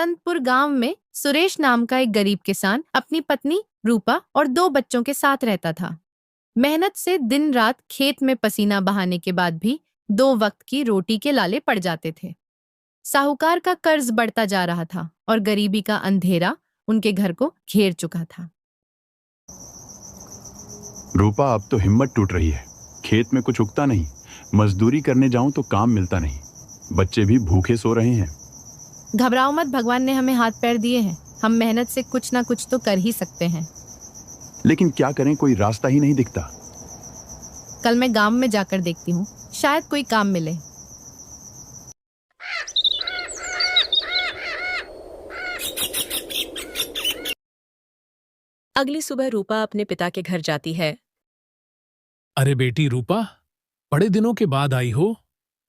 बसंतपुर गांव में सुरेश नाम का एक गरीब किसान अपनी पत्नी रूपा और 2 बच्चों के साथ रहता था। मेहनत से दिन रात खेत में पसीना बहाने के बाद भी 2 वक्त की रोटी के लाले पड़ जाते थे। साहूकार का कर्ज बढ़ता जा रहा था और गरीबी का अंधेरा उनके घर को घेर चुका था। रूपा, अब तो हिम्मत टूट रही है। खेत में कुछ उगता नहीं, मजदूरी करने जाऊं तो काम मिलता नहीं, बच्चे भी भूखे सो रहे हैं। घबराओ मत, भगवान ने हमें हाथ पैर दिए हैं, हम मेहनत से कुछ ना कुछ तो कर ही सकते हैं। लेकिन क्या करें, कोई रास्ता ही नहीं दिखता। कल मैं गांव में जाकर देखती हूँ, शायद कोई काम मिले। अगली सुबह रूपा अपने पिता के घर जाती है। अरे बेटी रूपा, बड़े दिनों के बाद आई हो,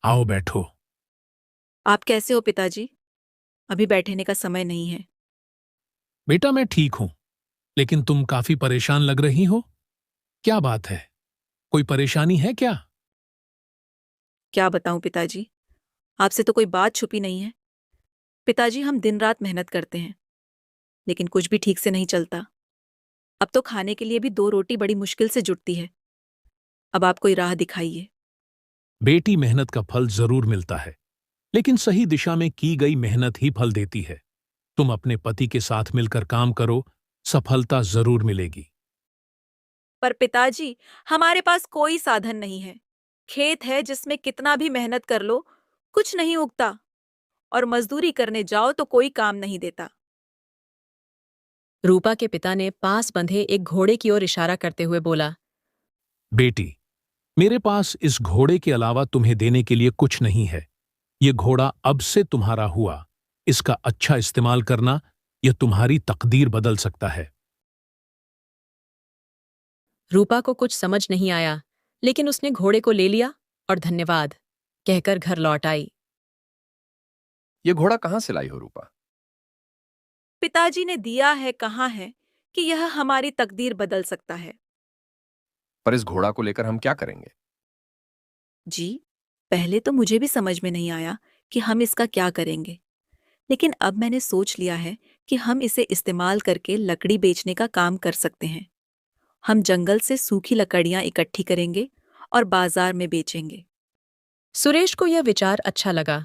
आओ बैठो। आप कैसे हो पिताजी? अभी बैठने का समय नहीं है। बेटा मैं ठीक हूं, लेकिन तुम काफी परेशान लग रही हो। क्या बात है, कोई परेशानी है क्या? क्या बताऊं पिताजी, आपसे तो कोई बात छुपी नहीं है। पिताजी, हम दिन रात मेहनत करते हैं, लेकिन कुछ भी ठीक से नहीं चलता। अब तो खाने के लिए भी 2 रोटी बड़ी मुश्किल से जुटती है। अब आप कोई राह दिखाइए। बेटी, मेहनत का फल जरूर मिलता है, लेकिन सही दिशा में की गई मेहनत ही फल देती है। तुम अपने पति के साथ मिलकर काम करो, सफलता जरूर मिलेगी। पर पिताजी, हमारे पास कोई साधन नहीं है। खेत है जिसमें कितना भी मेहनत कर लो कुछ नहीं उगता, और मजदूरी करने जाओ तो कोई काम नहीं देता। रूपा के पिता ने पास बंधे एक घोड़े की ओर इशारा करते हुए बोला, बेटी, मेरे पास इस घोड़े के अलावा तुम्हें देने के लिए कुछ नहीं है। ये घोड़ा अब से तुम्हारा हुआ, इसका अच्छा इस्तेमाल करना, यह तुम्हारी तकदीर बदल सकता है। रूपा को कुछ समझ नहीं आया, लेकिन उसने घोड़े को ले लिया और धन्यवाद कहकर घर लौट आई। ये घोड़ा कहां से लाई हो रूपा? पिताजी ने दिया है, कहाँ है कि यह हमारी तकदीर बदल सकता है। पर इस घोड़ा को लेकर हम क्या करेंगे? जी, पहले तो मुझे भी समझ में नहीं आया कि हम इसका क्या करेंगे, लेकिन अब मैंने सोच लिया है कि हम इसे इस्तेमाल करके लकड़ी बेचने का काम कर सकते हैं। हम जंगल से सूखी लकड़ियां इकट्ठी करेंगे और बाजार में बेचेंगे। सुरेश को यह विचार अच्छा लगा।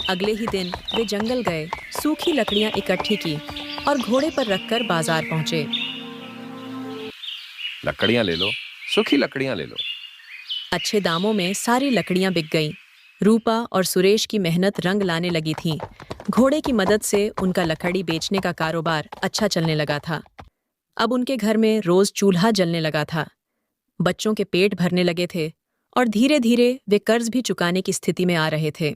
अगले ही दिन वे जंगल गए, सूखी लकड़ियां इकट्ठी की और घोड़े पर रखकर बाजार पहुंचे। लकड़ियां ले लो, सूखी लकड़ियां ले लो। अच्छे दामों में सारी लकड़ियां बिक गईं। रूपा और सुरेश की मेहनत रंग लाने लगी थी। घोड़े की मदद से उनका लकड़ी बेचने का कारोबार अच्छा चलने लगा था। अब उनके घर में रोज चूल्हा जलने लगा था। बच्चों के पेट भरने लगे थे और धीरे धीरे वे कर्ज भी चुकाने की स्थिति में आ रहे थे।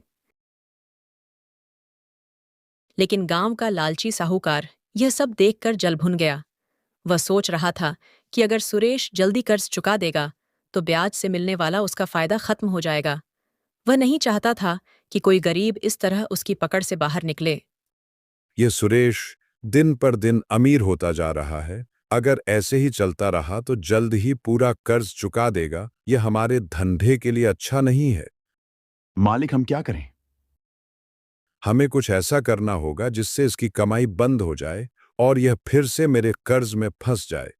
लेकिन गांव का लालची साहूकार यह सब देखकर जल भुन गया। वह सोच रहा था कि अगर सुरेश जल्दी कर्ज चुका देगा तो ब्याज से मिलने वाला उसका फायदा खत्म हो जाएगा। वह नहीं चाहता था कि कोई गरीब इस तरह उसकी पकड़ से बाहर निकले। ये सुरेश दिन पर दिन अमीर होता जा रहा है। अगर ऐसे ही चलता रहा तो जल्द ही पूरा कर्ज चुका देगा। यह हमारे धंधे के लिए अच्छा नहीं है। मालिक, हम क्या करें? हमें कुछ ऐसा करना होगा जिससे इसकी कमाई बंद हो जाए और यह फिर से मेरे कर्ज में फंस जाए।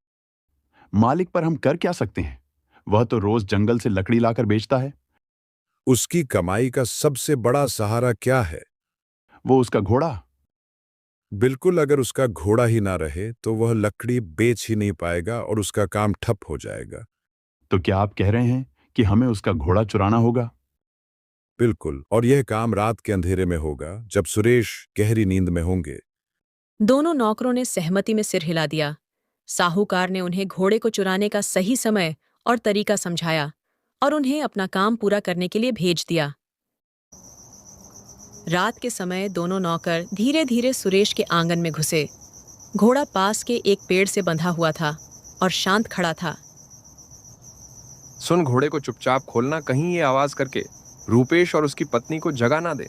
मालिक, पर हम कर क्या सकते हैं? वह तो रोज जंगल से लकड़ी लाकर बेचता है। उसकी कमाई का सबसे बड़ा सहारा क्या है? वो उसका घोड़ा। बिल्कुल, अगर उसका घोड़ा ही ना रहे तो वह लकड़ी बेच ही नहीं पाएगा और उसका काम ठप हो जाएगा। तो क्या आप कह रहे हैं कि हमें उसका घोड़ा चुराना होगा? बिल्कुल, और यह काम रात के अंधेरे में होगा, जब सुरेश गहरी नींद में होंगे। दोनों नौकरों ने सहमति में सिर हिला दिया। साहूकार ने उन्हें घोड़े को चुराने का सही समय और तरीका समझाया और उन्हें अपना काम पूरा करने के लिए भेज दिया। रात के समय दोनों नौकर धीरे धीरे सुरेश के आंगन में घुसे। घोड़ा पास के एक पेड़ से बंधा हुआ था और शांत खड़ा था। सुन, घोड़े को चुपचाप खोलना, कहीं ये आवाज करके रूपेश और उसकी पत्नी को जगा ना दे।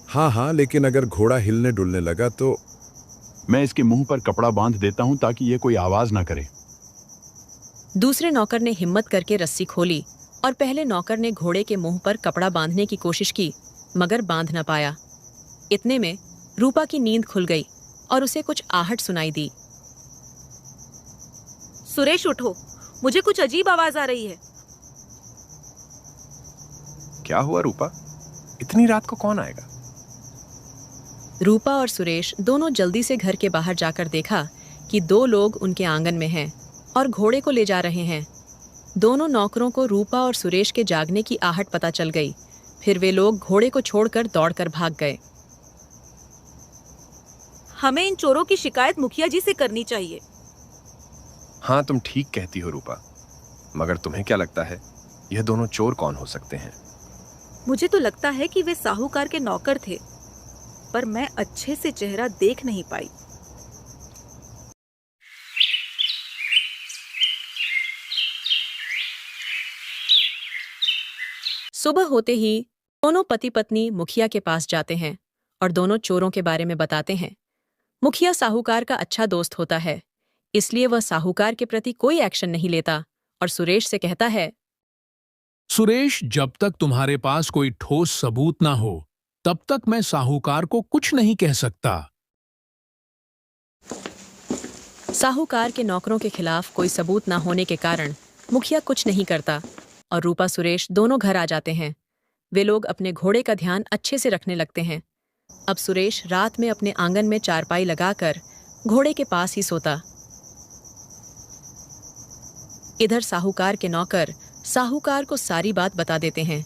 हाँ, लेकिन अगर घोड़ा हिलने डुलने लगा तो? मैं इसके मुंह पर कपड़ा बांध देता हूं ताकि ये कोई आवाज ना करे। दूसरे नौकर ने हिम्मत करके रस्सी खोली और पहले नौकर ने घोड़े के मुंह पर कपड़ा बांधने की कोशिश की, मगर बांध न पाया। इतने में रूपा की नींद खुल गई और उसे कुछ आहट सुनाई दी। सुरेश उठो, मुझे कुछ अजीब आवाज आ रही है। क्या हुआ रूपा? इतनी रात को कौन आएगा? रूपा और सुरेश दोनों जल्दी से घर के बाहर जाकर देखा कि 2 लोग उनके आंगन में हैं और घोड़े को ले जा रहे हैं। दोनों नौकरों को रूपा और सुरेश के जागने की आहट पता चल गई। फिर वे लोग घोड़े को छोड़कर दौड़कर भाग गए। हमें इन चोरों की शिकायत मुखिया जी से करनी चाहिए। हाँ, तुम ठीक कहती हो रूपा, मगर तुम्हें क्या लगता है यह दोनों चोर कौन हो सकते हैं? मुझे तो लगता है कि वे साहूकार के नौकर थे, पर मैं अच्छे से चेहरा देख नहीं पाई। सुबह होते ही दोनों पति पत्नी मुखिया के पास जाते हैं और दोनों चोरों के बारे में बताते हैं। मुखिया साहूकार का अच्छा दोस्त होता है, इसलिए वह साहूकार के प्रति कोई एक्शन नहीं लेता और सुरेश से कहता है, सुरेश, जब तक तुम्हारे पास कोई ठोस सबूत ना हो तब तक मैं साहूकार को कुछ नहीं कह सकता। साहूकार के नौकरों के खिलाफ कोई सबूत ना होने के कारण मुखिया कुछ नहीं करता और रूपा सुरेश दोनों घर आ जाते हैं। वे लोग अपने घोड़े का ध्यान अच्छे से रखने लगते हैं। अब सुरेश रात में अपने आंगन में चारपाई लगाकर घोड़े के पास ही सोता। इधर साहूकार के नौकर साहूकार को सारी बात बता देते हैं,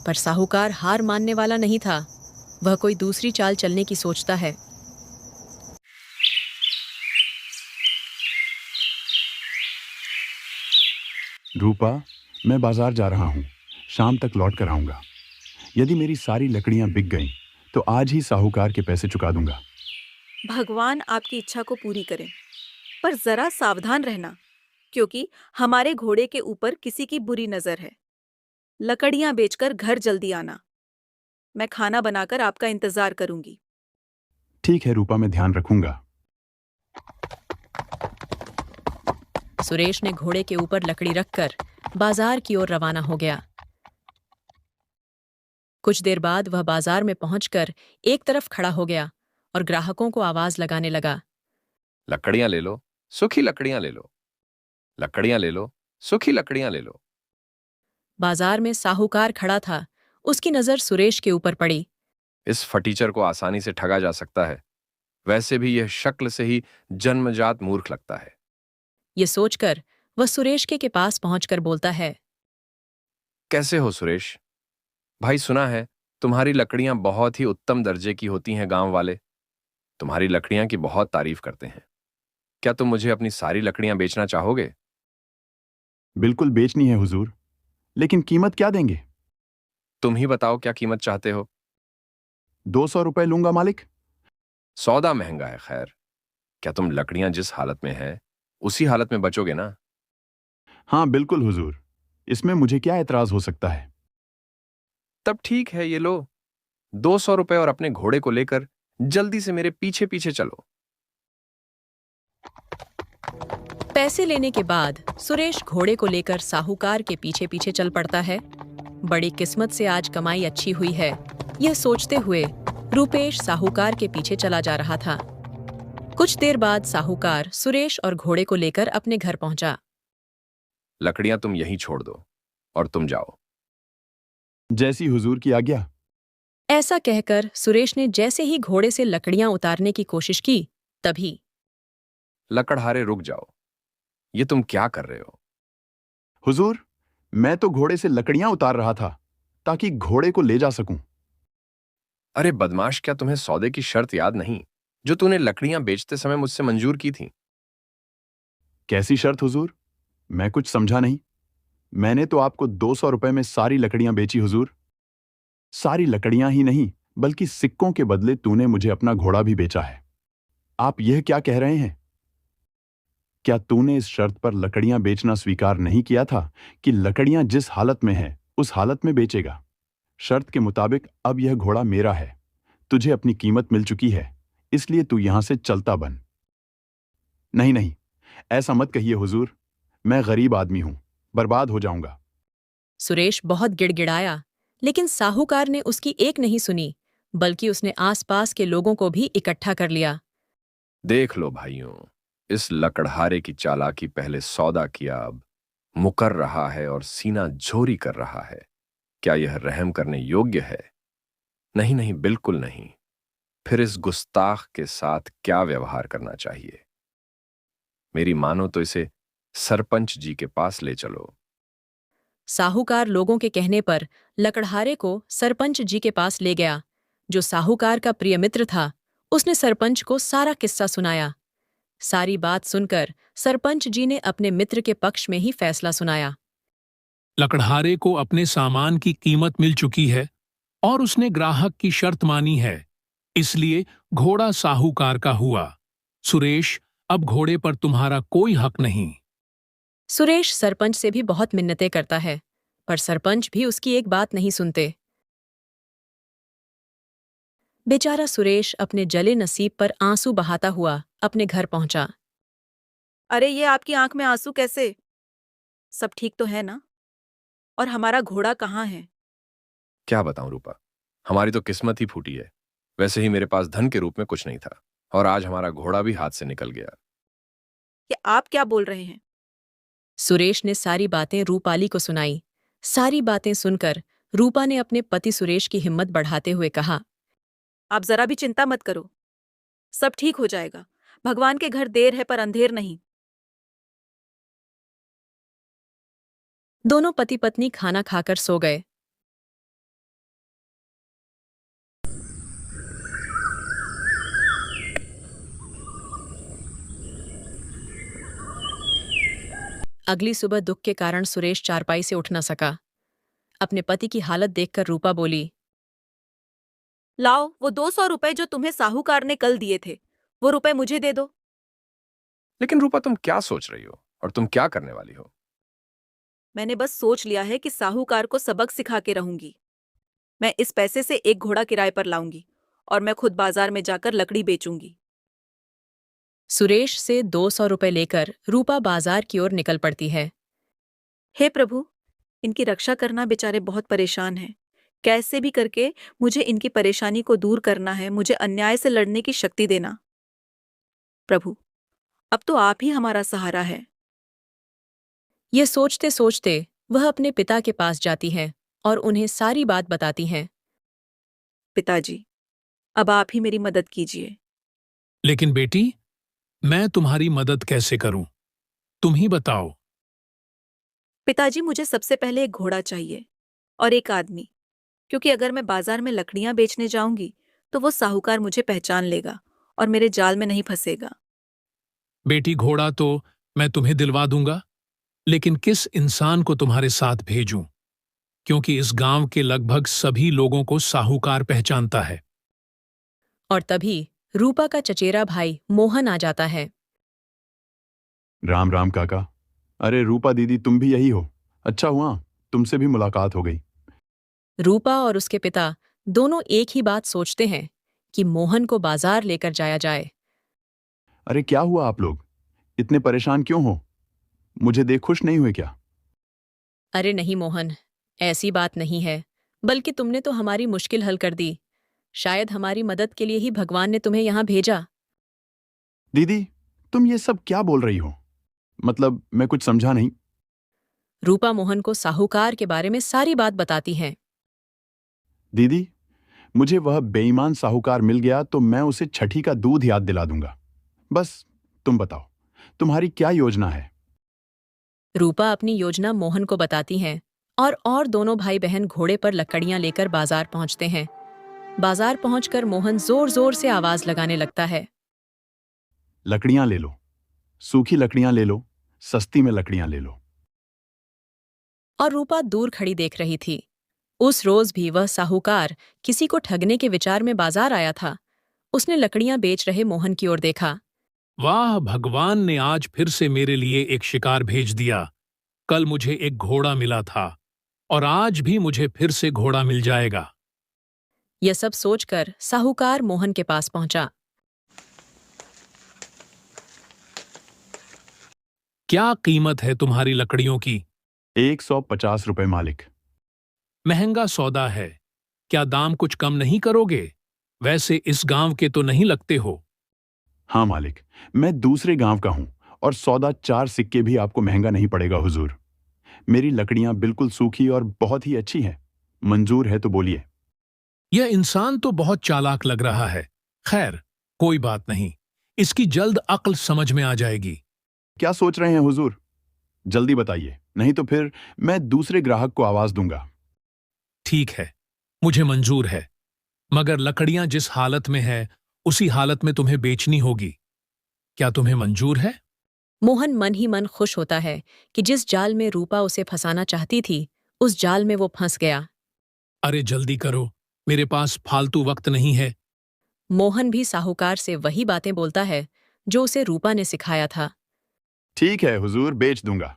पर साहूकार हार मानने वाला नहीं था। वह कोई दूसरी चाल चलने की सोचता है। रूपा, मैं बाजार जा रहा हूँ, शाम तक लौट कर आऊंगा। यदि मेरी सारी लकड़ियां बिक गईं तो आज ही साहूकार के पैसे चुका दूंगा। भगवान आपकी इच्छा को पूरी करें, पर जरा सावधान रहना, क्योंकि हमारे घोड़े के ऊपर किसी की बुरी नजर है। लकड़ियां बेचकर घर जल्दी आना। मैं खाना बनाकर आपका इंतजार करूंगी। ठीक है रूपा, मैं ध्यान रखूंगा। सुरेश ने घोड़े के ऊपर लकड़ी रखकर बाजार की ओर रवाना हो गया। कुछ देर बाद वह बाजार में पहुंचकर एक तरफ खड़ा हो गया और ग्राहकों को आवाज लगाने लगा, लकड़ियां ले लो, सूखी लकड़ियां ले लो, लकड़ियां ले लो, सूखी लकड़ियां ले लो। बाजार में साहूकार खड़ा था। उसकी नजर सुरेश के ऊपर पड़ी। इस फटीचर को आसानी से ठगा जा सकता है। वैसे भी यह शक्ल से ही जन्मजात मूर्ख लगता है। ये सोचकर वह सुरेश के पास पहुंचकर बोलता है, कैसे हो सुरेश भाई? सुना है तुम्हारी लकड़ियां बहुत ही उत्तम दर्जे की होती हैं। गांव वाले तुम्हारी लकड़ियां की बहुत तारीफ करते हैं। क्या तुम मुझे अपनी सारी लकड़ियां बेचना चाहोगे? बिल्कुल बेचनी है हुजूर, लेकिन कीमत क्या देंगे? तुम ही बताओ क्या कीमत चाहते हो? 200 रुपए लूंगा मालिक। सौदा महंगा है। खैर, क्या तुम लकड़ियां जिस हालत में है उसी हालत में बचोगे ना? हाँ बिल्कुल हुजूर, इसमें मुझे क्या एतराज हो सकता है। तब ठीक है, ये लो 200 रुपए और अपने घोड़े को लेकर जल्दी से मेरे पीछे पीछे चलो। पैसे लेने के बाद सुरेश घोड़े को लेकर साहूकार के पीछे पीछे चल पड़ता है। बड़ी किस्मत से आज कमाई अच्छी हुई है, यह सोचते हुए रूपेश साहूकार के पीछे चला जा रहा था। कुछ देर बाद साहूकार सुरेश और घोड़े को लेकर अपने घर पहुंचा। लकड़ियां तुम यहीं छोड़ दो और तुम जाओ। जैसी हुजूर की आज्ञा। ऐसा कहकर सुरेश ने जैसे ही घोड़े से लकड़ियां उतारने की कोशिश की, तभी लकड़हारे रुक जाओ, ये तुम क्या कर रहे हो? हुजूर, मैं तो घोड़े से लकड़ियां उतार रहा था ताकि घोड़े को ले जा सकूं। अरे बदमाश, क्या तुम्हें सौदे की शर्त याद नहीं जो तूने लकड़ियां बेचते समय मुझसे मंजूर की थी? कैसी शर्त हुजूर? मैं कुछ समझा नहीं। मैंने तो आपको 200 रुपए में सारी लकड़ियां बेची हुजूर। सारी लकड़ियां ही नहीं, बल्कि सिक्कों के बदले तूने मुझे अपना घोड़ा भी बेचा है। आप यह क्या कह रहे हैं? क्या तूने इस शर्त पर लकड़ियां बेचना स्वीकार नहीं किया था कि लकड़ियां जिस हालत में है उस हालत में बेचेगा? शर्त के मुताबिक अब यह घोड़ा मेरा है। तुझे अपनी कीमत मिल चुकी है, इसलिए तू यहां से चलता बन। नहीं नहीं, ऐसा मत कहिए हुजूर। मैं गरीब आदमी हूं, बर्बाद हो जाऊंगा। सुरेश बहुत गिड़गिड़ाया, लेकिन साहूकार ने उसकी एक नहीं सुनी, बल्कि उसने आसपास के लोगों को भी इकट्ठा कर लिया। देख लो भाइयों, इस लकड़हारे की चालाकी पहले सौदा किया, अब मुकर रहा है और सीना झोरी कर रहा है। क्या यह रहम करने योग्य है? नहीं नहीं, बिल्कुल नहीं। फिर इस गुस्ताख के साथ क्या व्यवहार करना चाहिए? मेरी मानो तो इसे सरपंच जी के पास ले चलो। साहूकार लोगों के कहने पर लकड़हारे को सरपंच जी के पास ले गया। जो साहूकार का प्रिय मित्र था, उसने सरपंच को सारा किस्सा सुनाया। सारी बात सुनकर सरपंच जी ने अपने मित्र के पक्ष में ही फैसला सुनाया। लकड़हारे को अपने सामान की कीमत मिल चुकी है और उसने ग्राहक की शर्त मानी है, इसलिए घोड़ा साहूकार का हुआ। सुरेश, अब घोड़े पर तुम्हारा कोई हक नहीं। सुरेश सरपंच से भी बहुत मिन्नतें करता है, पर सरपंच भी उसकी एक बात नहीं सुनते। बेचारा सुरेश अपने जले नसीब पर आंसू बहाता हुआ अपने घर पहुंचा। अरे ये आपकी आंख में आंसू कैसे? सब ठीक तो है ना? और हमारा घोड़ा कहाँ है? क्या बताऊं रूपा, हमारी तो किस्मत ही फूटी है। वैसे ही मेरे पास धन के रूप में कुछ नहीं था, और आज हमारा घोड़ा भी हाथ से निकल गया। ये आप क्या बोल रहे हैं? सुरेश ने सारी बातें रूपाली को सुनाई। सारी बातें सुनकर रूपा ने अपने पति सुरेश की हिम्मत बढ़ाते हुए कहा, आप जरा भी चिंता मत करो, सब ठीक हो जाएगा। भगवान के घर देर है पर अंधेर नहीं। दोनों पति पत्नी खाना खाकर सो गए। अगली सुबह दुख के कारण सुरेश चारपाई से उठ न सका। अपने पति की हालत देखकर रूपा बोली, लाओ वो 200 रुपए जो तुम्हें साहूकार ने कल दिए थे, वो रुपए मुझे दे दो। लेकिन रूपा, तुम क्या सोच रही हो और तुम क्या करने वाली हो? मैंने बस सोच लिया है कि साहूकार को सबक सिखा के रहूंगी। मैं इस पैसे से एक घोड़ा किराए पर लाऊंगी और मैं खुद बाजार में जाकर लकड़ी बेचूंगी। सुरेश से 200 रुपए लेकर रूपा बाजार की ओर निकल पड़ती है। हे प्रभु, इनकी रक्षा करना, बेचारे बहुत परेशान हैं। कैसे भी करके मुझे इनकी परेशानी को दूर करना है, मुझे अन्याय से लड़ने की शक्ति देना। प्रभु, अब तो आप ही हमारा सहारा है। ये सोचते सोचते वह अपने पिता के पास जाती है और उन्हें सारी बात बताती हैं। पिताजी, अब आप ही मेरी मदद कीजिए। लेकिन बेटी, मैं तुम्हारी मदद कैसे करूं? तुम ही बताओ। पिताजी, मुझे सबसे पहले एक घोड़ा चाहिए और एक आदमी, क्योंकि अगर मैं बाजार में लकड़ियां बेचने जाऊंगी तो वो साहूकार मुझे पहचान लेगा और मेरे जाल में नहीं फंसेगा। बेटी, घोड़ा तो मैं तुम्हें दिलवा दूंगा, लेकिन किस इंसान को तुम्हारे साथ भेजूं? क्योंकि इस गांव के लगभग सभी लोगों को साहूकार पहचानता है। और तभी रूपा का चचेरा भाई मोहन आ जाता है। राम राम काका। अरे रूपा दीदी, तुम भी यही हो? अच्छा हुआ तुमसे भी मुलाकात हो गई। रूपा और उसके पिता दोनों एक ही बात सोचते हैं कि मोहन को बाजार लेकर जाया जाए। अरे क्या हुआ, आप लोग इतने परेशान क्यों हो? मुझे देख खुश नहीं हुए क्या? अरे नहीं मोहन, ऐसी बात नहीं है, बल्कि तुमने तो हमारी मुश्किल हल कर दी। शायद हमारी मदद के लिए ही भगवान ने तुम्हें यहाँ भेजा। दीदी, तुम ये सब क्या बोल रही हो? मतलब मैं कुछ समझा नहीं। रूपा मोहन को साहूकार के बारे में सारी बात बताती हैं। दीदी, मुझे वह बेईमान साहूकार मिल गया तो मैं उसे छठी का दूध याद दिला दूंगा। बस तुम बताओ, तुम्हारी क्या योजना है? रूपा अपनी योजना मोहन को बताती हैं और दोनों भाई बहन घोड़े पर लकड़ियां लेकर बाजार पहुंचते हैं। बाजार पहुंचकर मोहन जोर जोर से आवाज लगाने लगता है, लकड़ियां ले लो, सूखी लकड़ियां ले लो, सस्ती में लकड़ियां ले लो। और रूपा दूर खड़ी देख रही थी। उस रोज भी वह साहूकार किसी को ठगने के विचार में बाजार आया था। उसने लकड़ियां बेच रहे मोहन की ओर देखा। वाह, भगवान ने आज फिर से मेरे लिए एक शिकार भेज दिया। कल मुझे एक घोड़ा मिला था और आज भी मुझे फिर से घोड़ा मिल जाएगा। यह सब सोचकर साहूकार मोहन के पास पहुंचा। क्या कीमत है तुम्हारी लकड़ियों की? 150 रुपए मालिक। महंगा सौदा है। क्या दाम कुछ कम नहीं करोगे? वैसे इस गांव के तो नहीं लगते हो। हाँ मालिक, मैं दूसरे गांव का हूं और सौदा 4 सिक्के भी आपको महंगा नहीं पड़ेगा हुजूर। मेरी लकड़ियां बिल्कुल सूखी और बहुत ही अच्छी हैं। मंजूर है तो बोलिए। यह इंसान तो बहुत चालाक लग रहा है। खैर, कोई बात नहीं। इसकी जल्द अक्ल समझ में आ जाएगी। क्या सोच रहे हैं हुजूर? जल्दी बताइए, नहीं तो फिर मैं दूसरे ग्राहक को आवाज दूंगा। ठीक है, मुझे मंजूर है। मगर लकड़ियां जिस हालत में है, उसी हालत में तुम्हें बेचनी होगी। क्या तुम्हें मंजूर है? मोहन मन ही मन खुश होता है कि जिस जाल में रूपा उसे फंसाना चाहती थी, उस जाल में वो फंस गया। अरे जल्दी करो, मेरे पास फालतू वक्त नहीं है। मोहन भी साहूकार से वही बातें बोलता है जो उसे रूपा ने सिखाया था। ठीक है हुजूर, बेच दूंगा।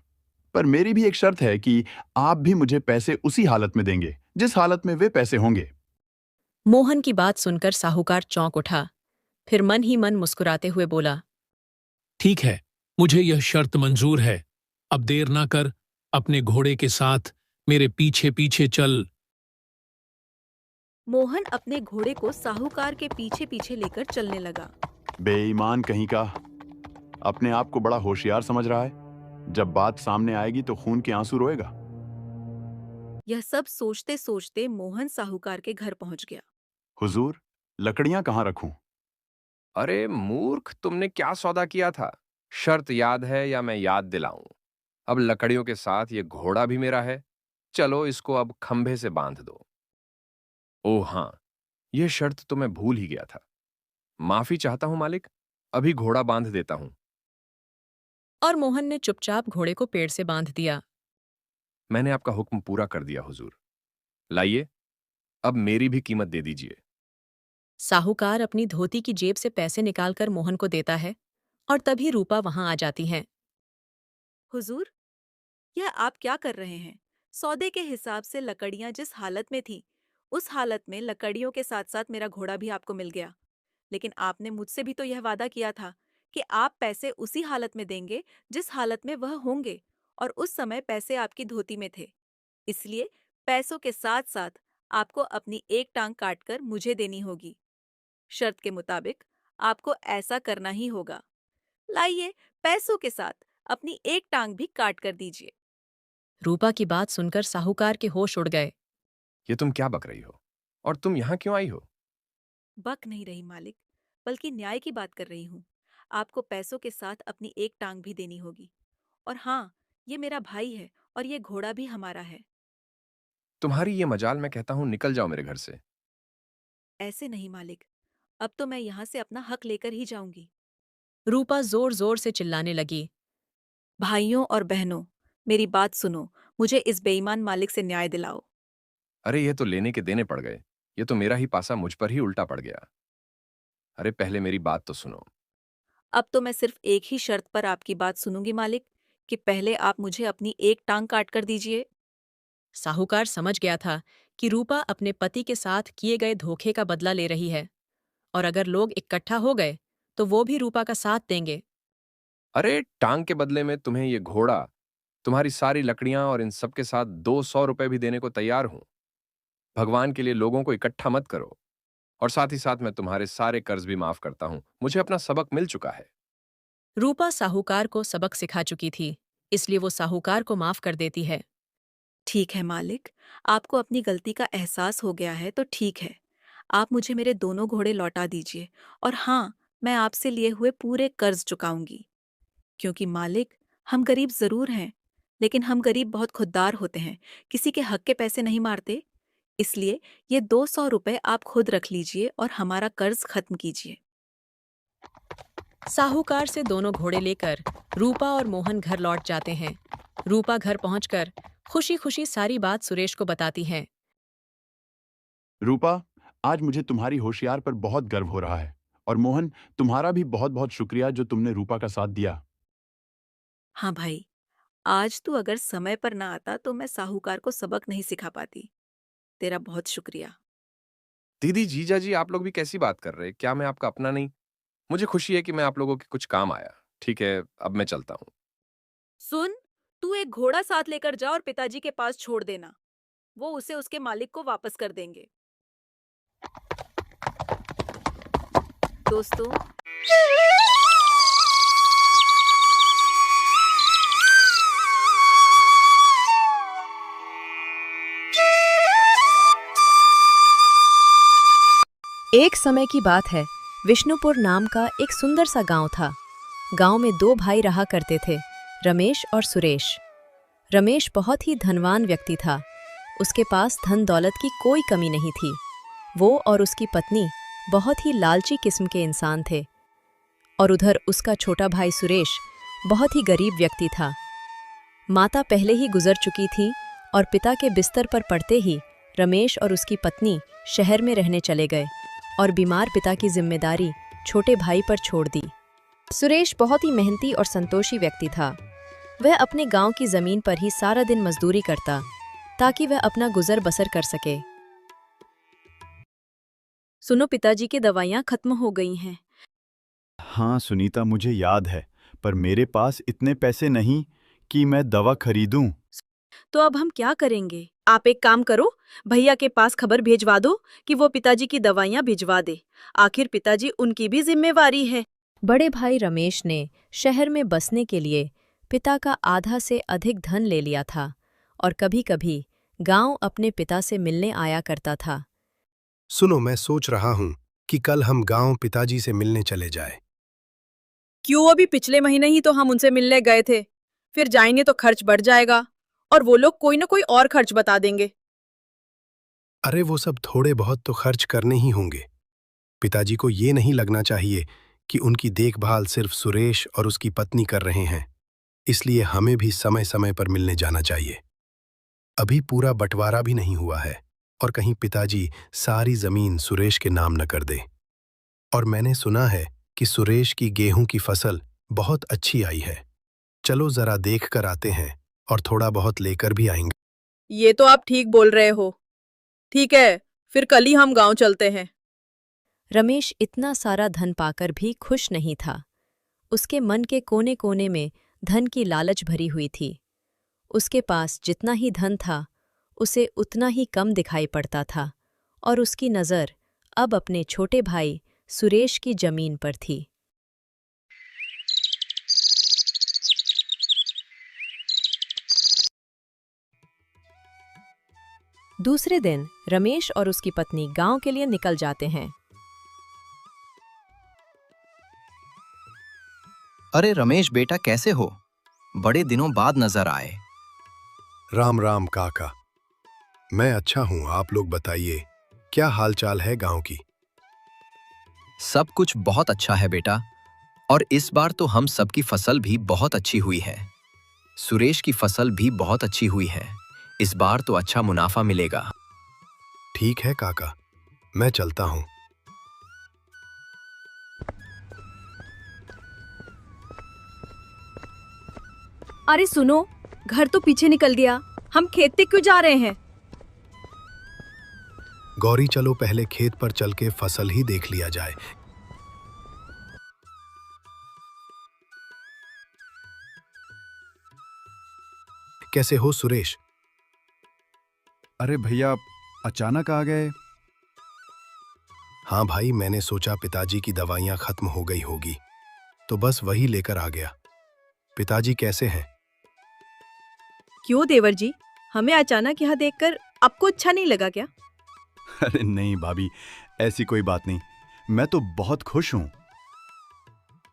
पर मेरी भी एक शर्त है कि आप भी मुझे पैसे उसी हालत में देंगे जिस हालत में वे पैसे होंगे। मोहन की बात सुनकर साहूकार चौंक उठा, फिर मन ही मन मुस्कुराते हुए बोला, ठीक है, मुझे यह शर्त मंजूर है। अब देर ना कर, अपने घोड़े के साथ मेरे पीछे पीछे चल। मोहन अपने घोड़े को साहूकार के पीछे पीछे लेकर चलने लगा। बेईमान कहीं का, अपने आप को बड़ा होशियार समझ रहा है। जब बात सामने आएगी तो खून के आंसू रोएगा। यह सब सोचते सोचते मोहन साहूकार के घर पहुंच गया। हुजूर, लकड़ियां कहाँ रखूं? अरे मूर्ख, तुमने क्या सौदा किया था? शर्त याद है या मैं याद दिलाऊं? अब लकड़ियों के साथ ये घोड़ा भी मेरा है। चलो इसको अब खंभे से बांध दो। ओह हाँ, यह शर्त तो मैं भूल ही गया था। माफी चाहता हूं मालिक, अभी घोड़ा बांध देता हूं। और मोहन ने चुपचाप घोड़े को पेड़ से बांध दिया। मैंने आपका हुक्म पूरा कर दिया हुजूर। लाइए, अब मेरी भी कीमत दे दीजिए। साहूकार अपनी धोती की जेब से पैसे निकालकर मोहन को देता है और तभी रूपा वहां आ जाती है। हुजूर, यह आप क्या कर रहे हैं? सौदे के हिसाब से लकड़ियां जिस हालत में थी, उस हालत में लकड़ियों के साथ साथ मेरा घोड़ा भी आपको मिल गया। लेकिन आपने मुझसे भी तो यह वादा किया था कि आप पैसे उसी हालत में देंगे जिस हालत में वह होंगे, और उस समय पैसे आपकी धोती में थे। इसलिए पैसों के साथ साथ आपको अपनी एक टांग काटकर मुझे देनी होगी। शर्त के मुताबिक आपको ऐसा करना ही होगा। लाइए, पैसों के साथ अपनी एक टांग भी काट कर दीजिए। रूपा की बात सुनकर साहूकार के होश उड़ गए। ये तुम क्या बक रही हो? और तुम यहां क्यों आई हो? बक नहीं रही मालिक, बल्कि न्याय की बात कर रही हूँ। आपको पैसों के साथ अपनी एक टांग भी देनी होगी। और हाँ, ये मेरा भाई है और ये घोड़ा भी हमारा है। तुम्हारी ये मजाल, मैं कहता हूं निकल जाओ मेरे घर से। ऐसे नहीं मालिक, अब तो मैं यहाँ से अपना हक लेकर ही जाऊंगी। रूपा जोर जोर से चिल्लाने लगी। भाइयों और बहनों, मेरी बात सुनो, मुझे इस बेईमान मालिक से न्याय दिलाओ। अरे ये तो लेने के देने पड़ गए। ये तो मेरा ही पासा मुझ पर ही उल्टा पड़ गया। अरे पहले मेरी बात तो सुनो। अब तो मैं सिर्फ एक ही शर्त पर आपकी बात सुनूंगी मालिक, कि पहले आप मुझे अपनी एक टांग काट कर दीजिए। साहूकार समझ गया था कि रूपा अपने पति के साथ किए गए धोखे का बदला ले रही है, और अगर लोग इकट्ठा हो गए तो वो भी रूपा का साथ देंगे। अरे टांग के बदले में तुम्हें ये घोड़ा, तुम्हारी सारी लकड़ियां और इन सब के साथ 200 रुपए भी देने को तैयार हूं। भगवान के लिए लोगों को इकट्ठा मत करो। और साथ ही साथ मैं तुम्हारे सारे कर्ज भी माफ करता हूं। मुझे अपना सबक मिल चुका है। रूपा साहूकार को सबक सिखा चुकी थी, इसलिए वो साहूकार को माफ कर देती है। ठीक है मालिक, आपको अपनी गलती का एहसास हो गया है तो ठीक है। आप मुझे मेरे दोनों घोड़े लौटा दीजिए, और हाँ, मैं आपसे लिए हुए पूरे कर्ज चुकाऊंगी। क्योंकि मालिक, हम गरीब जरूर हैं, लेकिन हम गरीब बहुत खुददार होते हैं, किसी के हक के पैसे नहीं मारते। इसलिए ये 200 रुपए आप खुद रख लीजिए और हमारा कर्ज खत्म कीजिए। साहूकार से दोनों घोड़े लेकर रूपा और मोहन घर लौट जाते हैं। रूपा घर पहुंचकर खुशी खुशी सारी बात सुरेश को बताती है। रूपा, आज मुझे तुम्हारी होशियार पर बहुत गर्व हो रहा है। और मोहन, तुम्हारा भी बहुत बहुत शुक्रिया जो तुमने रूपा का साथ दिया। हाँ भाई, आज तू अगर समय पर ना आता तो मैं साहूकार को सबक नहीं सिखा पाती। तेरा बहुत शुक्रिया। दीदी, जीजा जी, आप लोग भी कैसी बात कर रहे? क्या मैं आपका अपना नहीं? मुझे खुशी है कि मैं आप लोगों के कुछ काम आया। ठीक है, अब मैं चलता हूं। सुन, तू एक घोड़ा साथ लेकर जा और पिताजी के पास छोड़ देना। वो उसे उसके मालिक को वापस कर देंगे। दोस्तों, एक समय की बात है, विष्णुपुर नाम का एक सुंदर सा गांव था। गांव में दो भाई रहा करते थे, रमेश और सुरेश। रमेश बहुत ही धनवान व्यक्ति था। उसके पास धन दौलत की कोई कमी नहीं थी। वो और उसकी पत्नी बहुत ही लालची किस्म के इंसान थे। और उधर उसका छोटा भाई सुरेश बहुत ही गरीब व्यक्ति था। माता पहले ही गुजर चुकी थी और पिता के बिस्तर पर पड़ते ही रमेश और उसकी पत्नी शहर में रहने चले गए और बीमार पिता की जिम्मेदारी छोटे भाई पर छोड़ दी। सुरेश बहुत ही मेहनती और संतोषी व्यक्ति था। वह अपने गांव की जमीन पर ही सारा दिन मजदूरी करता ताकि वह अपना गुजर बसर कर सके। सुनो, पिताजी की दवाइयाँ खत्म हो गई हैं। हाँ सुनीता, मुझे याद है, पर मेरे पास इतने पैसे नहीं कि मैं दवा खरीदूं। तो अब हम क्या करेंगे? आप एक काम करो, भैया के पास खबर भेजवा दो कि वो पिताजी की दवाइयाँ भिजवा दे। आखिर पिताजी उनकी भी जिम्मेवारी है। बड़े भाई रमेश ने शहर में बसने के लिए पिता का आधा से अधिक धन ले लिया था और कभी-कभी गांव अपने पिता से मिलने आया करता था। सुनो, मैं सोच रहा हूँ कि कल हम गांव पिताजी से मिलने चले जाए। क्यों? अभी पिछले महीने ही तो हम उनसे मिलने गए थे। फिर जाएंगे तो खर्च बढ़ जाएगा और वो लोग कोई न कोई और खर्च बता देंगे। अरे वो सब थोड़े बहुत तो खर्च करने ही होंगे। पिताजी को ये नहीं लगना चाहिए कि उनकी देखभाल सिर्फ सुरेश और उसकी पत्नी कर रहे हैं, इसलिए हमें भी समय समय पर मिलने जाना चाहिए। अभी पूरा बंटवारा भी नहीं हुआ है और कहीं पिताजी सारी जमीन सुरेश के नाम न कर दे। और मैंने सुना है कि सुरेश की गेहूं की फसल बहुत अच्छी आई है। चलो जरा देख कर आते हैं और थोड़ा बहुत लेकर भी आएंगे। ये तो आप ठीक बोल रहे हो। ठीक है, फिर कल ही हम गांव चलते हैं। रमेश इतना सारा धन पाकर भी खुश नहीं था। उसके मन के कोने कोने में धन की लालच भरी हुई थी। उसके पास जितना ही धन था, उसे उतना ही कम दिखाई पड़ता था और उसकी नज़र अब अपने छोटे भाई सुरेश की जमीन पर थी। दूसरे दिन रमेश और उसकी पत्नी गांव के लिए निकल जाते हैं। अरे रमेश बेटा, कैसे हो? बड़े दिनों बाद नजर आए। राम राम काका। मैं अच्छा हूँ, आप लोग बताइए, क्या हालचाल है गांव की? सब कुछ बहुत अच्छा है बेटा, और इस बार तो हम सबकी फसल भी बहुत अच्छी हुई है। सुरेश की फसल भी बहुत अच्छी हुई है। इस बार तो अच्छा मुनाफा मिलेगा। ठीक है काका, मैं चलता हूँ। अरे सुनो, घर तो पीछे निकल गया। हम खेत पे क्यों जा रहे हैं? गौरी, चलो पहले खेत पर चल के फसल ही देख लिया जाए। कैसे हो सुरेश? अरे भैया, अचानक आ गए। हाँ भाई, मैंने सोचा पिताजी की दवाइयाँ खत्म हो गई होगी, तो बस वही लेकर आ गया। पिताजी कैसे हैं? क्यों देवर जी, हमें अचानक यहाँ देखकर आपको अच्छा नहीं लगा क्या? अरे नहीं भाभी, ऐसी कोई बात नहीं, मैं तो बहुत खुश हूँ।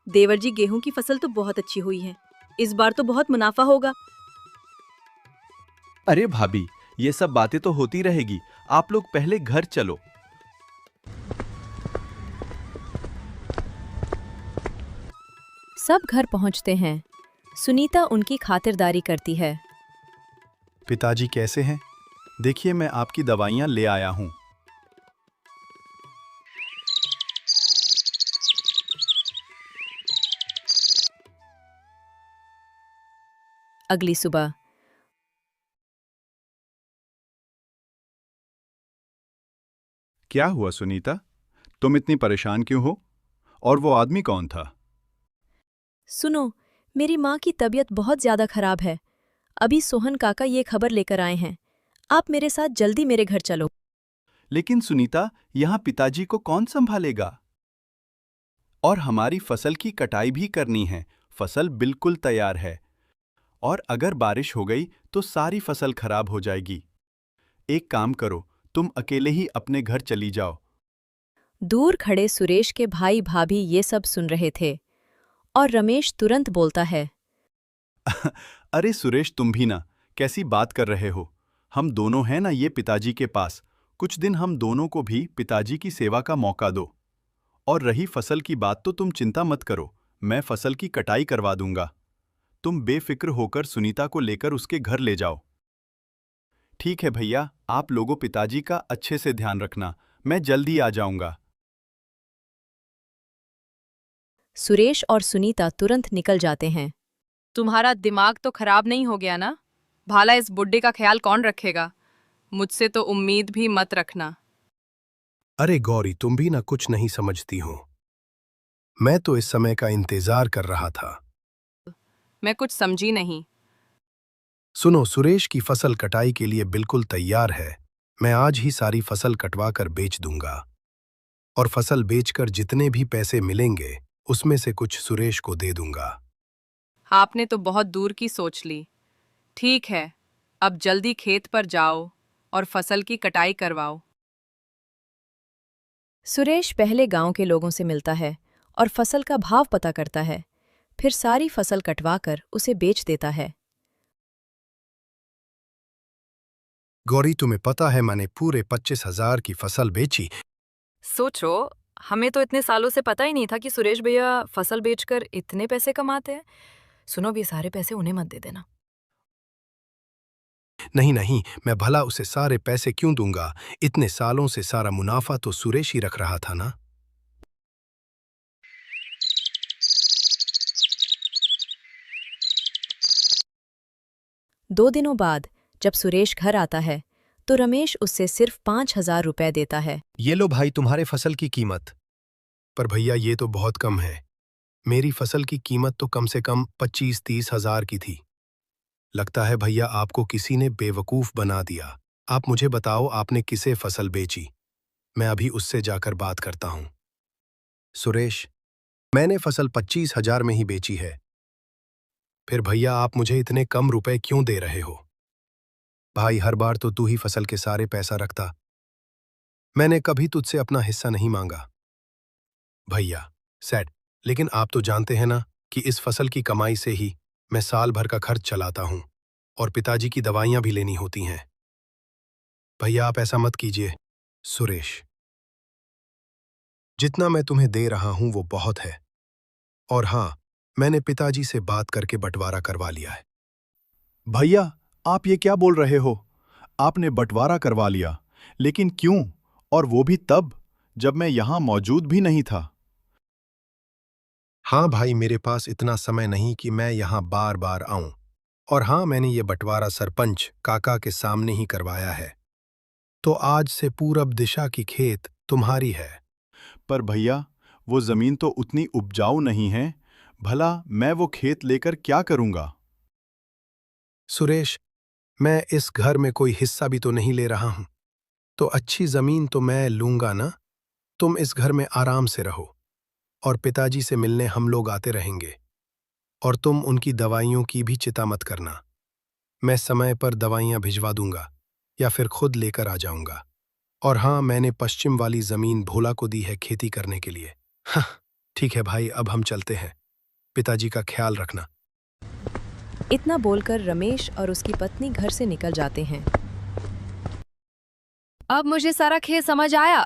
देवर जी, गेहूं की फसल तो बहुत अच्छी हुई है। इस बार तो बहुत मुनाफा होगा। अरे भाभी, ये सब बातें तो होती रहेगी, आप लोग पहले घर चलो। सब घर पहुंचते हैं। सुनीता उनकी खातिरदारी करती है। पिताजी कैसे हैं? देखिए, मैं आपकी दवाइयाँ ले आया हूँ। अगली सुबह क्या हुआ सुनीता, तुम इतनी परेशान क्यों हो? और वो आदमी कौन था? सुनो, मेरी माँ की तबीयत बहुत ज्यादा खराब है। अभी सोहन काका ये खबर लेकर आए हैं। आप मेरे साथ जल्दी मेरे घर चलो। लेकिन सुनीता, यहाँ पिताजी को कौन संभालेगा? और हमारी फसल की कटाई भी करनी है। फसल बिल्कुल तैयार है। और अगर बारिश हो गई तो सारी फसल खराब हो जाएगी। एक काम करो, तुम अकेले ही अपने घर चली जाओ। दूर खड़े सुरेश के भाई भाभी ये सब सुन रहे थे और रमेश तुरंत बोलता है, अरे सुरेश, तुम भी ना, कैसी बात कर रहे हो? हम दोनों हैं ना ये पिताजी के पास। कुछ दिन हम दोनों को भी पिताजी की सेवा का मौका दो। और रही फसल की बात तो तुम चिंता मत करो, मैं फसल की कटाई करवा दूंगा। तुम बेफिक्र होकर सुनीता को लेकर उसके घर ले जाओ। ठीक है भैया, आप लोगों पिताजी का अच्छे से ध्यान रखना, मैं जल्दी आ जाऊंगा। सुरेश और सुनीता तुरंत निकल जाते हैं। तुम्हारा दिमाग तो खराब नहीं हो गया ना? भाला इस बुड्ढे का ख्याल कौन रखेगा? मुझसे तो उम्मीद भी मत रखना। अरे गौरी, तुम भी ना कुछ नहीं समझती हो। मैं तो इस समय का इंतजार कर रहा था। मैं कुछ समझी नहीं। सुनो, सुरेश की फसल कटाई के लिए बिल्कुल तैयार है। मैं आज ही सारी फसल कटवा कर बेच दूंगा। और फसल बेचकर जितने भी पैसे मिलेंगे उसमें से कुछ सुरेश को दे दूंगा। आपने तो बहुत दूर की सोच ली। ठीक है, अब जल्दी खेत पर जाओ और फसल की कटाई करवाओ। सुरेश पहले गांव के लोगों से मिलता है और फसल का भाव पता करता है। फिर सारी फसल कटवाकर उसे बेच देता है। गौरी, तुम्हें पता है मैंने पूरे 25,000 की फसल बेची। सोचो, हमें तो इतने सालों से पता ही नहीं था कि सुरेश भैया फसल बेचकर इतने पैसे कमाते हैं। सुनो, अब ये सारे पैसे उन्हें मत दे देना। नहीं नहीं, मैं भला उसे सारे पैसे क्यों दूंगा? इतने सालों से सारा मुनाफा तो सुरेश ही रख रहा था ना। दो दिनों बाद जब सुरेश घर आता है तो रमेश उससे सिर्फ 5,000 रुपए देता है। ये लो भाई, तुम्हारे फसल की कीमत। पर भैया, ये तो बहुत कम है। मेरी फसल की कीमत तो कम से कम 25-30 हजार की थी। लगता है भैया आपको किसी ने बेवकूफ बना दिया। आप मुझे बताओ, आपने किसे फसल बेची? मैं अभी उससे जाकर बात करता हूं। सुरेश, मैंने फसल 25,000 में ही बेची है। फिर भैया आप मुझे इतने कम रुपए क्यों दे रहे हो? भाई, हर बार तो तू ही फसल के सारे पैसा रखता। मैंने कभी तुझसे अपना हिस्सा नहीं मांगा। भैया सेठ, लेकिन आप तो जानते हैं ना कि इस फसल की कमाई से ही मैं साल भर का खर्च चलाता हूं और पिताजी की दवाइयां भी लेनी होती हैं। भैया आप ऐसा मत कीजिए। सुरेश, जितना मैं तुम्हें दे रहा हूं वो बहुत है। और हां, मैंने पिताजी से बात करके बंटवारा करवा लिया है। भैया, आप ये क्या बोल रहे हो? आपने बंटवारा करवा लिया, लेकिन क्यों? और वो भी तब जब मैं यहां मौजूद भी नहीं था। हाँ भाई, मेरे पास इतना समय नहीं कि मैं यहाँ बार बार आऊं। और हाँ, मैंने ये बंटवारा सरपंच काका के सामने ही करवाया है। तो आज से पूरब दिशा की खेत तुम्हारी है। पर भैया, वो जमीन तो उतनी उपजाऊ नहीं है। भला मैं वो खेत लेकर क्या करूंगा? सुरेश, मैं इस घर में कोई हिस्सा भी तो नहीं ले रहा हूं। तो अच्छी जमीन तो मैं लूंगा ना। तुम इस घर में आराम से रहो और पिताजी से मिलने हम लोग आते रहेंगे। और तुम उनकी दवाइयों की भी चिंता मत करना। मैं समय पर दवाइयां भिजवा दूंगा या फिर खुद लेकर आ जाऊंगा। और हाँ, मैंने पश्चिम वाली जमीन भोला को दी है खेती करने के लिए। हाँ, ठीक है भाई, अब हम चलते हैं। पिताजी का ख्याल रखना। इतना बोलकर रमेश और उसकी पत्नी घर से निकल जाते हैं। अब मुझे सारा खेल समझ आया।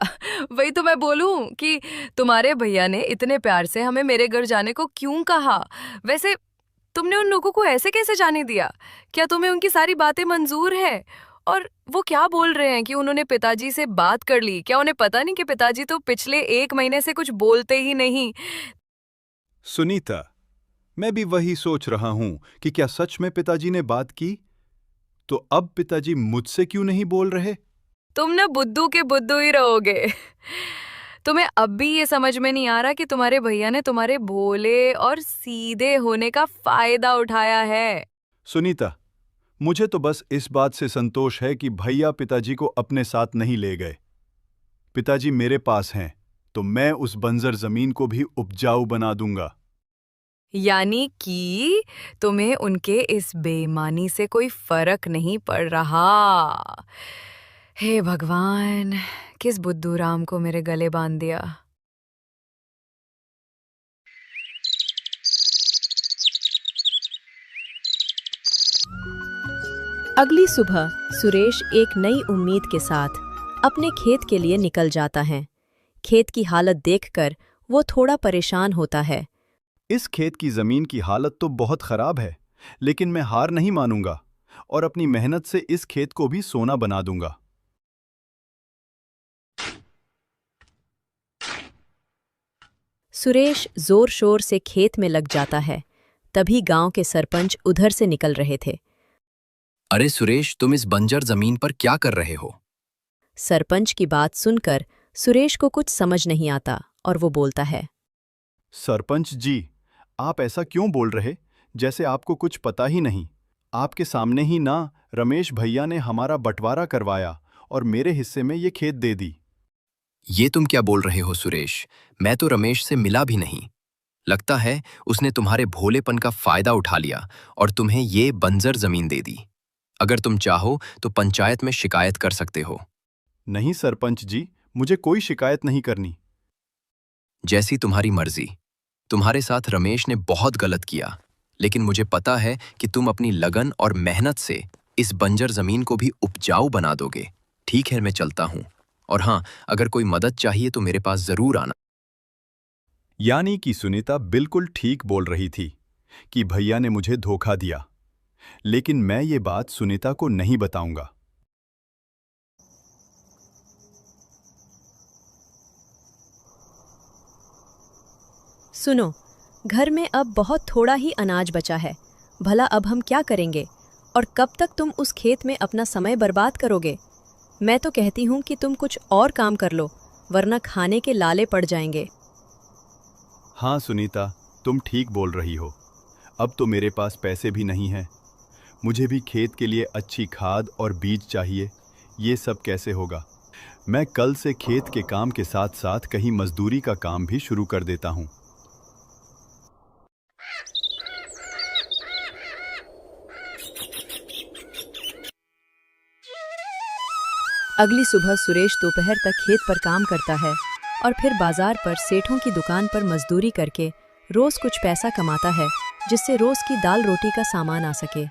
वही तो मैं बोलूं कि तुम्हारे भैया ने इतने प्यार से हमें मेरे घर जाने को क्यों कहा। वैसे तुमने उन लोगों को ऐसे कैसे जाने दिया? क्या तुम्हें उनकी सारी बातें मंजूर है? और वो क्या बोल रहे हैं कि उन्होंने पिताजी से बात कर ली? क्या उन्हें पता नहीं कि पिताजी तो पिछले 1 महीने से कुछ बोलते ही नहीं? सुनीता, मैं भी वही सोच रहा हूं कि क्या सच में पिताजी ने बात की? तो अब पिताजी मुझसे क्यों नहीं बोल रहे? तुम ना बुद्धू के बुद्धू ही रहोगे। तुम्हें अब भी ये समझ में नहीं आ रहा कि तुम्हारे भैया ने तुम्हारे भोले और सीधे होने का फायदा उठाया है। सुनीता, मुझे तो बस इस बात से संतोष है कि भैया पिताजी को अपने साथ नहीं ले गए। पिताजी मेरे पास हैं, तो मैं उस बंजर जमीन को भी उपजाऊ बना दूंगा। यानी कि तुम्हें उनके इस बेईमानी से कोई फर्क नहीं पड़ रहा। हे भगवान, किस बुद्धू राम को मेरे गले बांध दिया। अगली सुबह सुरेश एक नई उम्मीद के साथ अपने खेत के लिए निकल जाता है। खेत की हालत देखकर वो थोड़ा परेशान होता है। इस खेत की जमीन की हालत तो बहुत खराब है, लेकिन मैं हार नहीं मानूंगा और अपनी मेहनत से इस खेत को भी सोना बना दूंगा। सुरेश जोर शोर से खेत में लग जाता है। तभी गांव के सरपंच उधर से निकल रहे थे। अरे सुरेश, तुम इस बंजर जमीन पर क्या कर रहे हो? सरपंच की बात सुनकर सुरेश को कुछ समझ नहीं आता और वो बोलता है। सरपंच जी, आप ऐसा क्यों बोल रहे, जैसे आपको कुछ पता ही नहीं। आपके सामने ही ना रमेश भैया ने हमारा बंटवारा करवाया और मेरे हिस्से में ये खेत दे दी। ये तुम क्या बोल रहे हो सुरेश? मैं तो रमेश से मिला भी नहीं। लगता है उसने तुम्हारे भोलेपन का फायदा उठा लिया और तुम्हें ये बंजर जमीन दे दी। अगर तुम चाहो तो पंचायत में शिकायत कर सकते हो। नहीं सरपंच जी, मुझे कोई शिकायत नहीं करनी। जैसी तुम्हारी मर्जी। तुम्हारे साथ रमेश ने बहुत गलत किया, लेकिन मुझे पता है कि तुम अपनी लगन और मेहनत से इस बंजर जमीन को भी उपजाऊ बना दोगे। ठीक है, मैं चलता हूं। और हाँ, अगर कोई मदद चाहिए तो मेरे पास जरूर आना। यानी कि सुनीता बिल्कुल ठीक बोल रही थी कि भैया ने मुझे धोखा दिया, लेकिन मैं ये बात सुनीता को नहीं बताऊंगा। सुनो, घर में अब बहुत थोड़ा ही अनाज बचा है। भला अब हम क्या करेंगे? और कब तक तुम उस खेत में अपना समय बर्बाद करोगे? मैं तो कहती हूँ कि तुम कुछ और काम कर लो, वरना खाने के लाले पड़ जाएंगे। हाँ सुनीता, तुम ठीक बोल रही हो। अब तो मेरे पास पैसे भी नहीं हैं। मुझे भी खेत के लिए अच्छी खाद और बीज चाहिए। ये सब कैसे होगा? मैं कल से खेत के काम के साथ साथ कहीं मजदूरी का काम भी शुरू कर देता हूँ। अगली सुबह सुरेश दोपहर तक खेत पर काम करता है और फिर बाजार पर सेठों की दुकान पर मजदूरी करके रोज कुछ पैसा कमाता है, जिससे रोज की दाल रोटी का सामान आ सके।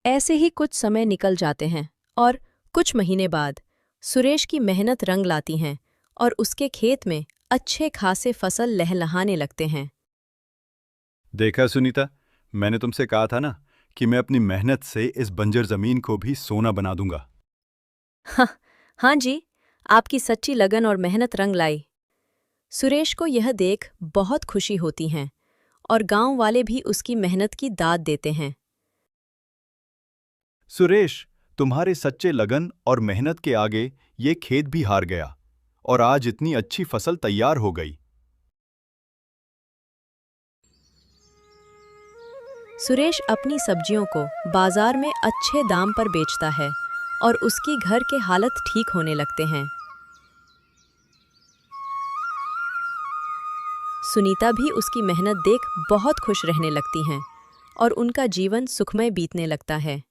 ऐसे ही कुछ समय निकल जाते हैं और कुछ महीने बाद सुरेश की मेहनत रंग लाती हैं और उसके खेत में अच्छे खासे फसल लहलहाने लगते हैं। देखा सुनीता, मैंने तुमसे कहा था ना कि मैं अपनी मेहनत से इस बंजर जमीन को भी सोना बना दूंगा। हाँ जी, आपकी सच्ची लगन और मेहनत रंग लाई। सुरेश को यह देख बहुत खुशी होती है और गांव वाले भी उसकी मेहनत की दाद देते हैं। सुरेश, तुम्हारे सच्चे लगन और मेहनत के आगे ये खेत भी हार गया और आज इतनी अच्छी फसल तैयार हो गई। सुरेश अपनी सब्जियों को बाजार में अच्छे दाम पर बेचता है और उसकी घर के हालत ठीक होने लगते हैं। सुनीता भी उसकी मेहनत देख बहुत खुश रहने लगती हैं और उनका जीवन सुखमय बीतने लगता है।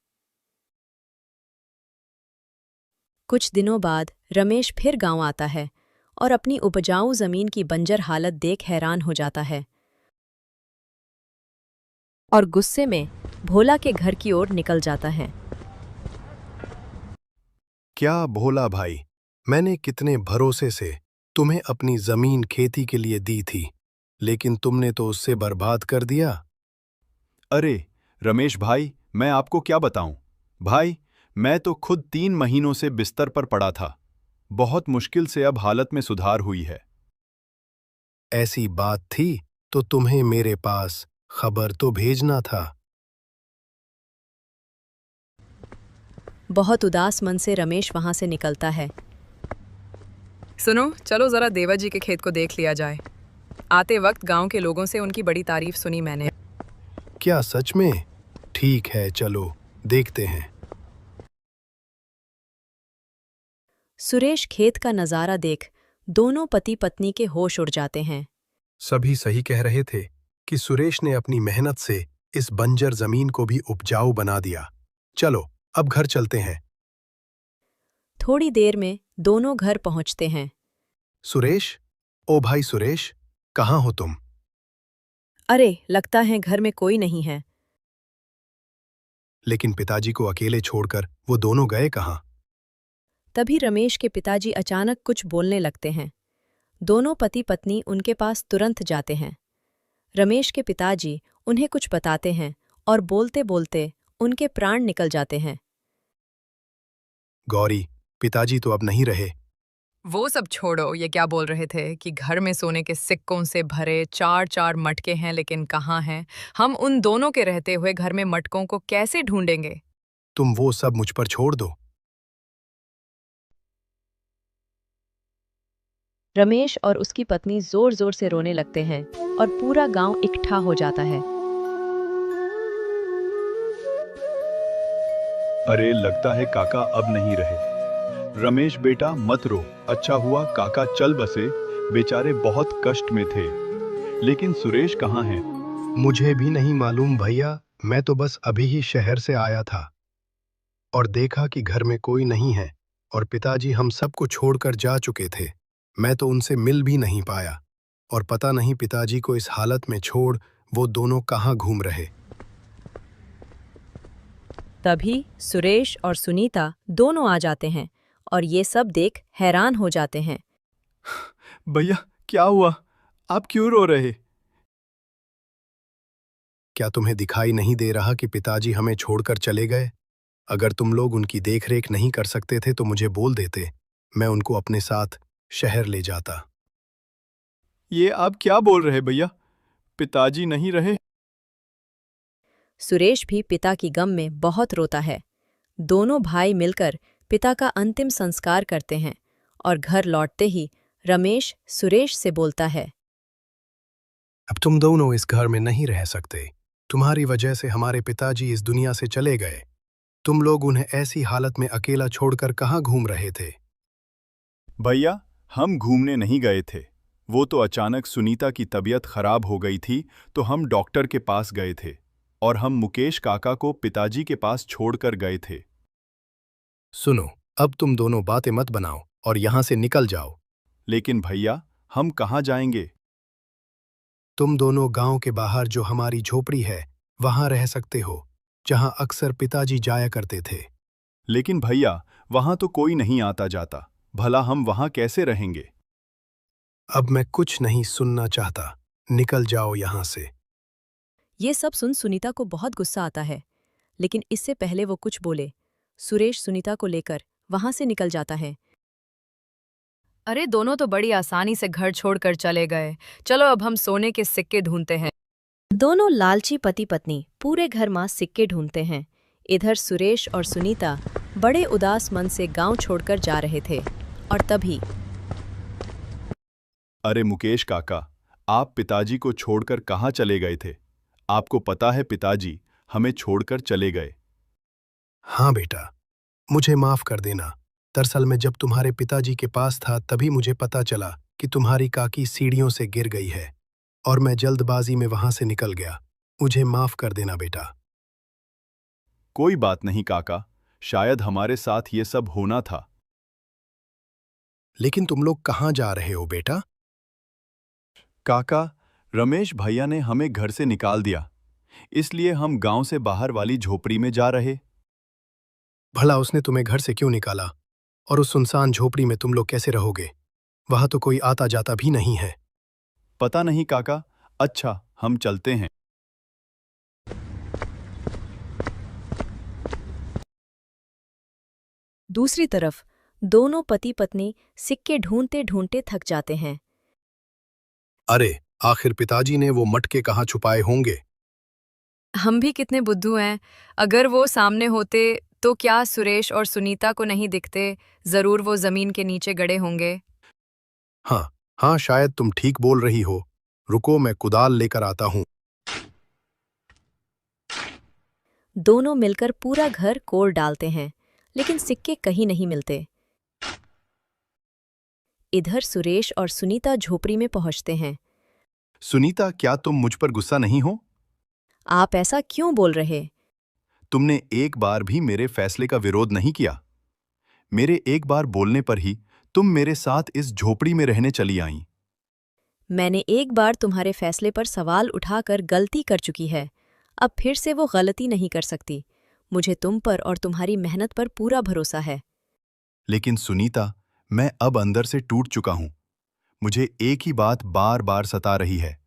कुछ दिनों बाद रमेश फिर गांव आता है और अपनी उपजाऊ जमीन की बंजर हालत देख हैरान हो जाता है और गुस्से में भोला के घर की ओर निकल जाता है। क्या भोला भाई, मैंने कितने भरोसे से तुम्हें अपनी जमीन खेती के लिए दी थी, लेकिन तुमने तो उससे बर्बाद कर दिया। अरे रमेश भाई, मैं आपको क्या बताऊं। भाई, मैं तो खुद 3 महीनों से बिस्तर पर पड़ा था। बहुत मुश्किल से अब हालत में सुधार हुई है। ऐसी बात थी तो तुम्हें मेरे पास खबर तो भेजना था। बहुत उदास मन से रमेश वहां से निकलता है। सुनो, चलो जरा देवा जी के खेत को देख लिया जाए। आते वक्त गांव के लोगों से उनकी बड़ी तारीफ सुनी मैंने। क्या सच में? ठीक है, चलो देखते हैं। सुरेश खेत का नजारा देख दोनों पति पत्नी के होश उड़ जाते हैं। सभी सही कह रहे थे कि सुरेश ने अपनी मेहनत से इस बंजर जमीन को भी उपजाऊ बना दिया। चलो अब घर चलते हैं। थोड़ी देर में दोनों घर पहुंचते हैं। सुरेश, ओ भाई सुरेश, कहाँ हो तुम? अरे, लगता है घर में कोई नहीं है। लेकिन पिताजी को अकेले छोड़कर वो दोनों गए कहाँ? तभी रमेश के पिताजी अचानक कुछ बोलने लगते हैं। दोनों पति पत्नी उनके पास तुरंत जाते हैं। रमेश के पिताजी उन्हें कुछ बताते हैं और बोलते बोलते उनके प्राण निकल जाते हैं। गौरी, पिताजी तो अब नहीं रहे। वो सब छोड़ो, ये क्या बोल रहे थे कि घर में सोने के सिक्कों से भरे 4-4 मटके हैं, लेकिन कहाँ हैं? हम उन दोनों के रहते हुए घर में मटकों को कैसे ढूंढेंगे? तुम वो सब मुझ पर छोड़ दो। रमेश और उसकी पत्नी जोर जोर से रोने लगते हैं और पूरा गांव इकट्ठा हो जाता है। अरे लगता है काका अब नहीं रहे। रमेश बेटा मत रो, अच्छा हुआ काका चल बसे, बेचारे बहुत कष्ट में थे। लेकिन सुरेश कहाँ है? मुझे भी नहीं मालूम भैया, मैं तो बस अभी ही शहर से आया था और देखा कि घर में कोई नहीं है और पिताजी हम सबको छोड़कर जा चुके थे। मैं तो उनसे मिल भी नहीं पाया और पता नहीं पिताजी को इस हालत में छोड़ वो दोनों कहाँ घूम रहे। तभी सुरेश और सुनीता दोनों आ जाते हैं और ये सब देख हैरान हो जाते हैं। भैया क्या हुआ? आप क्यों रो रहे? क्या तुम्हें दिखाई नहीं दे रहा कि पिताजी हमें छोड़कर चले गए? अगर तुम लोग उनकी देखरेख नहीं कर सकते थे तो मुझे बोल देते, मैं उनको अपने साथ शहर ले जाता। ये आप क्या बोल रहे भैया? पिताजी नहीं रहे? सुरेश भी पिता की गम में बहुत रोता है। दोनों भाई मिलकर पिता का अंतिम संस्कार करते हैं और घर लौटते ही रमेश सुरेश से बोलता है, अब तुम दोनों इस घर में नहीं रह सकते। तुम्हारी वजह से हमारे पिताजी इस दुनिया से चले गए। तुम लोग उन्हें ऐसी हालत में अकेला छोड़कर कहाँ घूम रहे थे? भैया हम घूमने नहीं गए थे, वो तो अचानक सुनीता की तबीयत खराब हो गई थी तो हम डॉक्टर के पास गए थे और हम मुकेश काका को पिताजी के पास छोड़कर गए थे। सुनो, अब तुम दोनों बातें मत बनाओ और यहाँ से निकल जाओ। लेकिन भैया हम कहाँ जाएंगे? तुम दोनों गांव के बाहर जो हमारी झोपड़ी है वहां रह सकते हो, जहां अक्सर पिताजी जाया करते थे। लेकिन भैया वहां तो कोई नहीं आता जाता, भला हम वहां कैसे रहेंगे? अब मैं कुछ नहीं सुनना चाहता, निकल जाओ यहाँ से। ये सब सुन सुनीता को बहुत गुस्सा आता है, लेकिन इससे पहले वो कुछ बोले, सुरेश सुनीता को लेकर वहां से निकल जाता है। अरे दोनों तो बड़ी आसानी से घर छोड़कर चले गए। चलो अब हम सोने के सिक्के ढूंढते हैं। दोनों लालची पति पत्नी पूरे घर में सिक्के ढूंढते हैं। इधर सुरेश और सुनीता बड़े उदास मन से गांव छोड़कर जा रहे थे और तभी अरे मुकेश काका, आप पिताजी को छोड़कर कहाँ चले गए थे? आपको पता है पिताजी हमें छोड़कर चले गए। हाँ बेटा, मुझे माफ कर देना। दरअसल मैं जब तुम्हारे पिताजी के पास था तभी मुझे पता चला कि तुम्हारी काकी सीढ़ियों से गिर गई है और मैं जल्दबाजी में वहां से निकल गया। मुझे माफ कर देना बेटा। कोई बात नहीं काका, शायद हमारे साथ ये सब होना था। लेकिन तुम लोग कहाँ जा रहे हो बेटा? काका, रमेश भैया ने हमें घर से निकाल दिया, इसलिए हम गांव से बाहर वाली झोपड़ी में जा रहे। भला उसने तुम्हें घर से क्यों निकाला? और उस सुनसान झोपड़ी में तुम लोग कैसे रहोगे? वहां तो कोई आता जाता भी नहीं है। पता नहीं काका। अच्छा, हम चलते हैं। दूसरी तरफ दोनों पति पत्नी सिक्के ढूंढते ढूंढते थक जाते हैं। अरे, आखिर पिताजी ने वो मटके कहाँ छुपाए होंगे? हम भी कितने बुद्धू हैं। अगर वो सामने होते तो क्या सुरेश और सुनीता को नहीं दिखते? जरूर वो जमीन के नीचे गड़े होंगे। हाँ हाँ, शायद तुम ठीक बोल रही हो। रुको, मैं कुदाल लेकर आता हूँ। दोनों मिलकर पूरा घर कोड़ डालते हैं, लेकिन सिक्के कहीं नहीं मिलते। इधर सुरेश और सुनीता झोपड़ी में पहुंचते हैं। सुनीता, क्या तुम मुझ पर गुस्सा नहीं हो? आप ऐसा क्यों बोल रहे? तुमने एक बार भी मेरे फैसले का विरोध नहीं किया। मेरे एक बार बोलने पर ही तुम मेरे साथ इस झोपड़ी में रहने चली आईं। मैंने एक बार तुम्हारे फैसले पर सवाल उठाकर गलती कर चुकी है। अब फिर से वो गलती नहीं कर सकती। मुझे तुम पर और तुम्हारी मेहनत पर पूरा भरोसा है। लेकिन सुनीता, मैं अब अंदर से टूट चुका हूं। मुझे एक ही बात बार बार सता रही है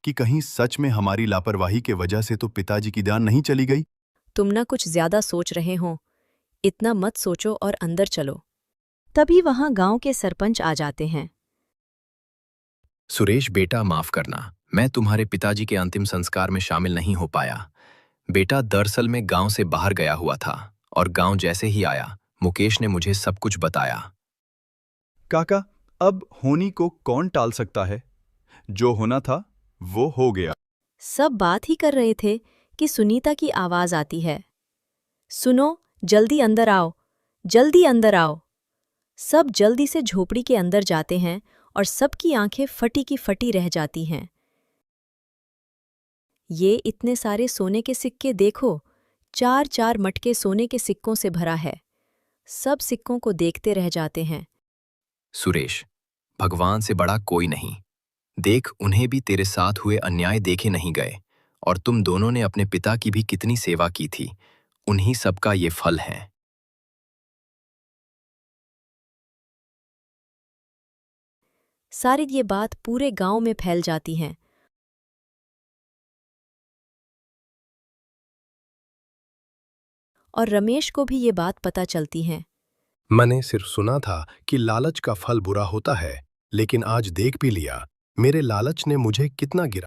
कि कहीं सच में हमारी लापरवाही के वजह से तो पिताजी की जान नहीं चली गई। तुम ना कुछ ज्यादा सोच रहे हो। इतना मत सोचो और अंदर चलो। तभी वहां गांव के सरपंच आ जाते हैं। सुरेश बेटा, माफ करना, मैं तुम्हारे पिताजी के अंतिम संस्कार में शामिल नहीं हो पाया। बेटा दरअसल में गांव से बाहर गया हुआ था और गांव जैसे ही आया, मुकेश ने मुझे सब कुछ बताया। काका, अब होनी को कौन टाल सकता है? जो होना था वो हो गया। सब बात ही कर रहे थे कि सुनीता की आवाज आती है। सुनो, जल्दी अंदर आओ, जल्दी अंदर आओ। सब जल्दी से झोपड़ी के अंदर जाते हैं और सबकी आंखें फटी की फटी रह जाती हैं। ये इतने सारे सोने के सिक्के देखो, 4-4 मटके सोने के सिक्कों से भरा है। सब सिक्कों को देखते रह जाते हैं। सुरेश, भगवान से बड़ा कोई नहीं। देख, उन्हें भी तेरे साथ हुए अन्याय देखे नहीं गए, और तुम दोनों ने अपने पिता की भी कितनी सेवा की थी। उन्हीं सबका ये फल है। सारी ये बात पूरे गांव में फैल जाती है। और रमेश को भी ये बात पता चलती है। मैंने सिर्फ सुना था कि लालच का फल बुरा होता है, लेकिन आज देख भी लिया मेरे लालच ने मुझे कितना गिरा।